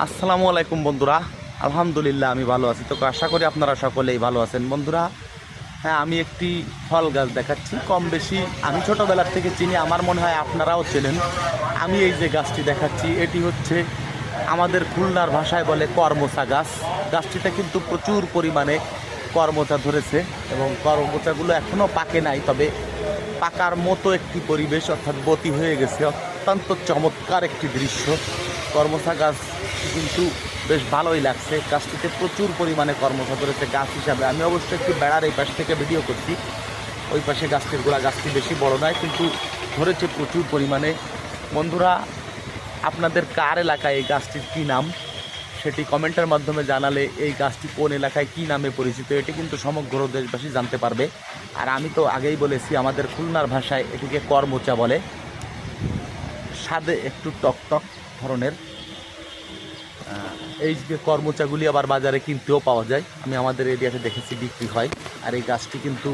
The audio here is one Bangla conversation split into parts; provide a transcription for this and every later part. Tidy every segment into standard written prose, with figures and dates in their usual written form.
আসসালামু আলাইকুম বন্ধুরা। আলহামদুলিল্লাহ আমি ভালো আছি। তো আশা করি আপনারা সকলেই ভালো আছেন বন্ধুরা। হ্যাঁ, আমি একটি ফল গাছ দেখাচ্ছি। কম বেশি আমি ছোটোবেলার থেকে চিনি, আমার মনে হয় আপনারাও চেনেন। আমি এই যে গাছটি দেখাচ্ছি, এটি হচ্ছে আমাদের খুলনার ভাষায় বলে করমচা গাছ। গাছটিতে কিন্তু প্রচুর পরিমাণে করমচা ধরেছে এবং করমচাগুলো এখনও পাকে নাই, তবে পাকার মতো একটি পরিবেশ, অর্থাৎ বতী হয়ে গেছে। অত্যন্ত চমৎকার একটি দৃশ্য। করমচা গাছ কিন্তু বেশ ভালোই লাগছে। গাছটিতে প্রচুর পরিমাণে করমচা ধরেছে। গাছ হিসাবে আমি অবশ্যই একটু বেড়ার এই পাশ থেকে ভিডিও করছি, ওই পাশে গাছটির গোড়া। গাছটি বেশি বড় নয়, কিন্তু ধরেছে প্রচুর পরিমাণে। বন্ধুরা, আপনাদের কার এলাকায় এই গাছটির কী নাম সেটি কমেন্টের মাধ্যমে জানালে এই গাছটি কোন এলাকায় কী নামে পরিচিত এটি কিন্তু সমগ্র দেশবাসী জানতে পারবে। আর আমি তো আগেই বলেছি, আমাদের খুলনার ভাষায় এটিকে করমচা বলে। স্বাদে একটু টকটক ধরনের। এই যে করমচাগুলি আবার বাজারে কিনতেও পাওয়া যায়, আমি আমাদের এরিয়াতে দেখেছি বিক্রি হয়। আর এই গাছটি কিন্তু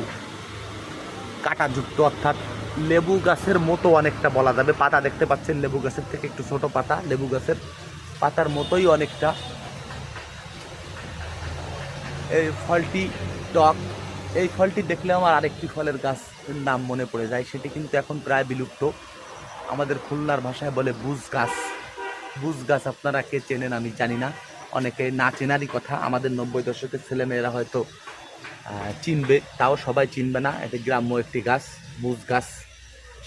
কাঁটাযুক্ত, অর্থাৎ লেবু গাছের মতো অনেকটা বলা যাবে। পাতা দেখতে পাচ্ছেন লেবু গাছের থেকে একটু ছোট পাতা, লেবু গাছের পাতার মতোই অনেকটা। এই ফলটি টক। এই ফলটি দেখলে আমার আরেকটি ফলের গাছের নাম মনে পড়ে যায়, সেটি কিন্তু এখন প্রায় বিলুপ্ত। আমাদের খুলনার ভাষায় বলে বুজ গাছ। বুজ গাছ আপনারা কে চেনেন আমি জানি না, অনেকে না চেনারই কথা। আমাদের 90 দশকের ছেলেমেয়েরা হয়তো চিনবে, তাও সবাই চিনবে না। এটি গ্রাম্য একটি গাছ, বুজ গাছ।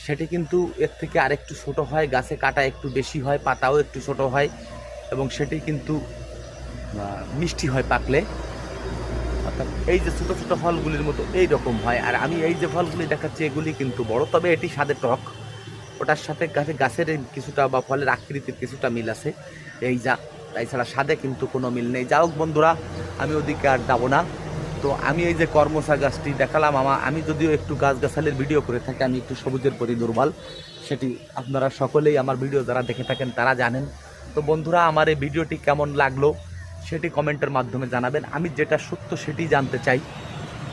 সেটি কিন্তু এর থেকে আরেকটু ছোট হয়, গাছে কাটা একটু বেশি হয়, পাতাও একটু ছোট হয় এবং সেটি কিন্তু মিষ্টি হয় পাকলে। অর্থাৎ এই যে ছোটো ছোটো ফলগুলির মতো এই রকম হয়। আর আমি এই যে ফলগুলি দেখাচ্ছি এগুলি কিন্তু বড়, তবে এটি স্বাদে টক। ওটার সাথে গাছের কিছুটা বা ফলের আকৃতির কিছুটা মিল আছে, এই যা। তাই ছাড়া স্বাদে কিন্তু কোনো মিল নেই। যা হোক বন্ধুরা, আমি ওদিকে আর যাবো না। তো আমি এই যে করমচা গাছটি দেখালাম। আমি যদিও একটু গাছগাছালির ভিডিও করে থাকি, আমি একটু সবুজের প্রতি দুর্বল, সেটি আপনারা সকলেই আমার ভিডিও যারা দেখে থাকেন তারা জানেন। তো বন্ধুরা, আমার এই ভিডিওটি কেমন লাগলো সেটি কমেন্টের মাধ্যমে জানাবেন। আমি যেটা সত্য সেটি জানতে চাই।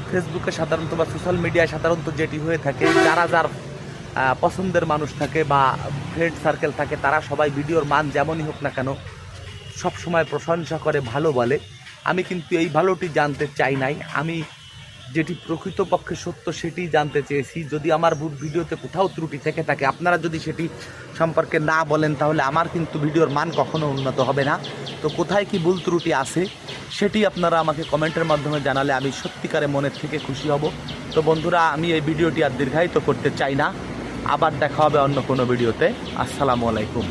ফেসবুকে সাধারণত বা সোশ্যাল মিডিয়ায় সাধারণত যেটি হয়ে থাকে, যার পছন্দের মানুষ থাকে বা ফ্রেন্ড সার্কেল থাকে, তারা সবাই ভিডিওর মান যেমনই হোক না কেন সব সময় প্রশংসা করে, ভালো বলে। আমি কিন্তু এই ভালোটি জানতে চাই নাই। আমি যেটি প্রকৃতপক্ষে সত্য সেটি জানতে চেয়েছি। যদি আমার ভিডিওতে কোথাও ত্রুটি থেকে থাকে, আপনারা যদি সেটি সম্পর্কে না বলেন, তাহলে আমার কিন্তু ভিডিওর মান কখনো উন্নত হবে না। তো কোথায় কি ভুল ত্রুটি আছে সেটি আপনারা আমাকে কমেন্টের মাধ্যমে জানালে আমি সত্যিকারে মনের থেকে খুশি হব। তো বন্ধুরা, আমি এই ভিডিওটি আর দীর্ঘায়িত করতে চাই না। আবার দেখা হবে অন্য কোনো ভিডিওতে। আসসালামু আলাইকুম।